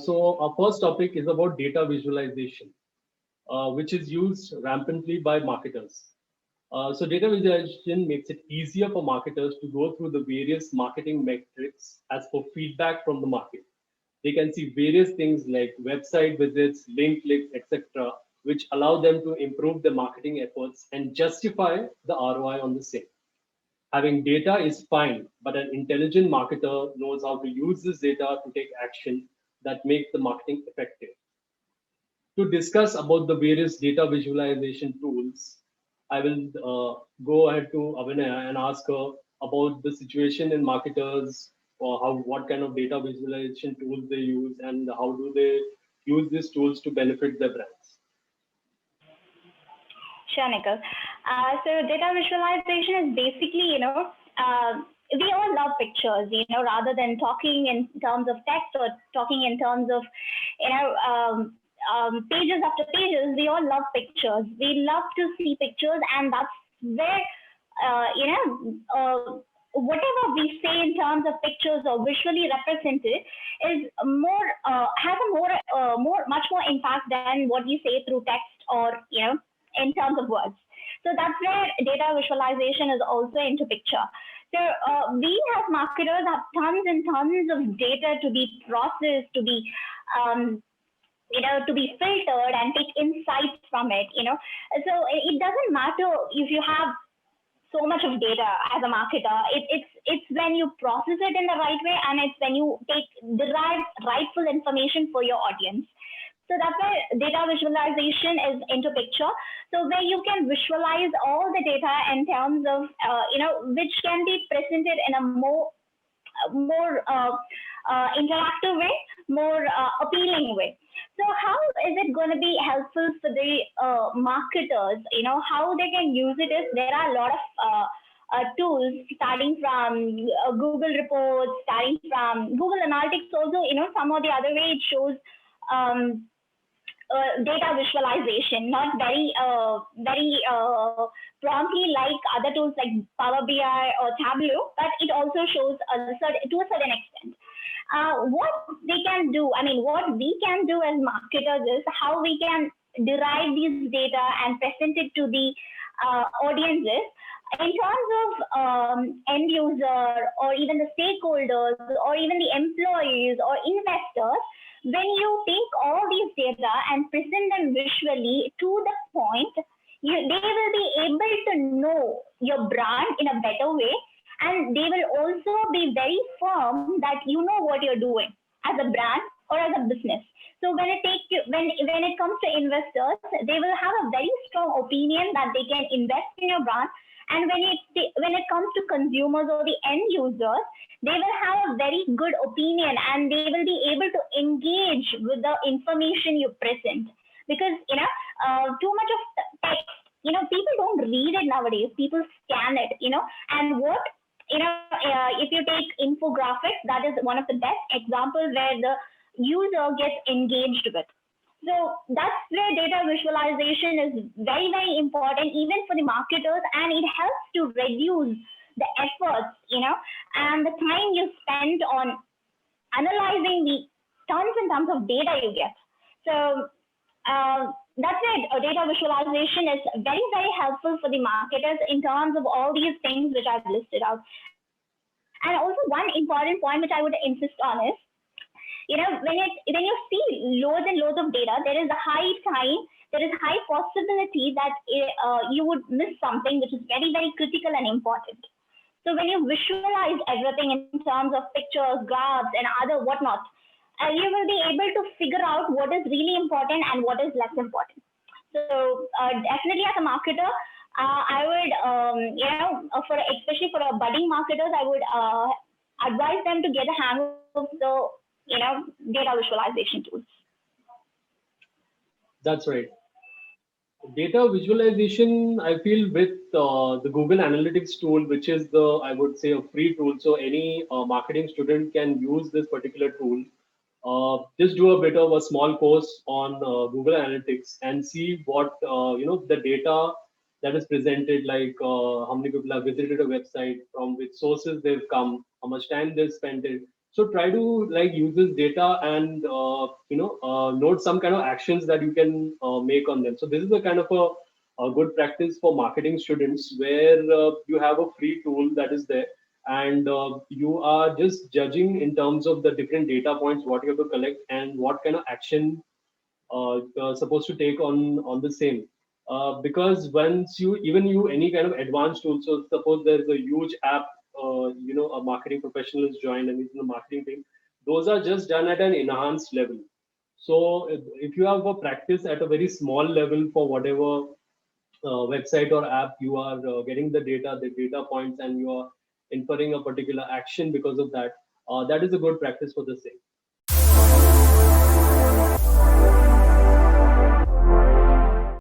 So our first topic is about data visualization, which is used rampantly by marketers. So data visualization makes it easier for marketers to go through the various marketing metrics as per feedback from the market. They can see various things like website visits, link clicks, etc., which allow them to improve their marketing efforts and justify the ROI on the same. Having data is fine, but an intelligent marketer knows how to use this data to take action that makes the marketing effective. To discuss about the various data visualization tools, I will go ahead to Abinaya and ask her about the situation in marketers, or how what kind of data visualization tools they use, and how do they use these tools to benefit their brands. Sure, Nikhil. So data visualization is basically, we all love pictures, rather than talking in terms of text or talking in terms of, pages after pages. We all love pictures. We love to see pictures, and that's where, whatever we say in terms of pictures or visually represented is more has a much more impact than what you say through text or in terms of words. So that's where data visualization is also into picture. So we as marketers have tons and tons of data to be processed, um, to be filtered and take insights from it. So it doesn't matter if you have so much of data as a marketer. It's when you process it in the right way, and it's when you derive rightful information for your audience. So that's why data visualization is into picture. So where you can visualize all the data in terms of, which can be presented in a more interactive way, more appealing way. So how is it going to be helpful for the marketers? How they can use it is there are a lot of tools starting from Google reports, starting from Google Analytics also, some or the other way it shows data visualization, not very promptly like other tools like Power BI or Tableau, but it also shows to a certain extent. What they can do, what we can do as marketers is how we can derive these data and present it to the audiences in terms of end user or even the stakeholders or even the employees or investors. When you take all these data and present them visually to the point, they will be able to know your brand in a better way, and they will also be very firm that you know what you're doing as a brand or as a business. So when it comes to investors, they will have a very strong opinion that they can invest in your brand. And when it comes to consumers or the end users, they will have a very good opinion, and they will be able to engage with the information you present. Because too much of text, people don't read it nowadays. People scan it, and what if you take infographics, that is one of the best examples where the user gets engaged with. So that's where data visualization is very, very important, even for the marketers, and it helps to reduce the efforts, and the time you spend on analyzing the tons and tons of data you get. So that's it. Data visualization is very, very helpful for the marketers in terms of all these things which I've listed out. And also one important point which I would insist on is, when you see loads and loads of data, there is a high possibility that you would miss something which is very, very critical and important. So when you visualize everything in terms of pictures, graphs, and other whatnot, you will be able to figure out what is really important and what is less important. So definitely as a marketer, I would, especially for a budding marketers, I would advise them to get a hang of the data visualization tools. That's right. Data visualization, I feel with the Google Analytics tool, which is I would say, a free tool. So any marketing student can use this particular tool. Just do a bit of a small course on Google Analytics and see what, the data that is presented, like how many people have visited a website, from which sources they've come, how much time they've spent it, So try to like use this data and note some kind of actions that you can make on them. So this is a kind of a good practice for marketing students, where you have a free tool that is there, and you are just judging in terms of the different data points what you have to collect and what kind of action supposed to take on the same. Because once you even you any kind of advanced tool, so suppose there is a huge app, a marketing professional is joined and he's in the marketing team, those are just done at an enhanced level. So if you have a practice at a very small level for whatever website or app, you are getting the data points, and you are inferring a particular action because of that. That is a good practice for the same.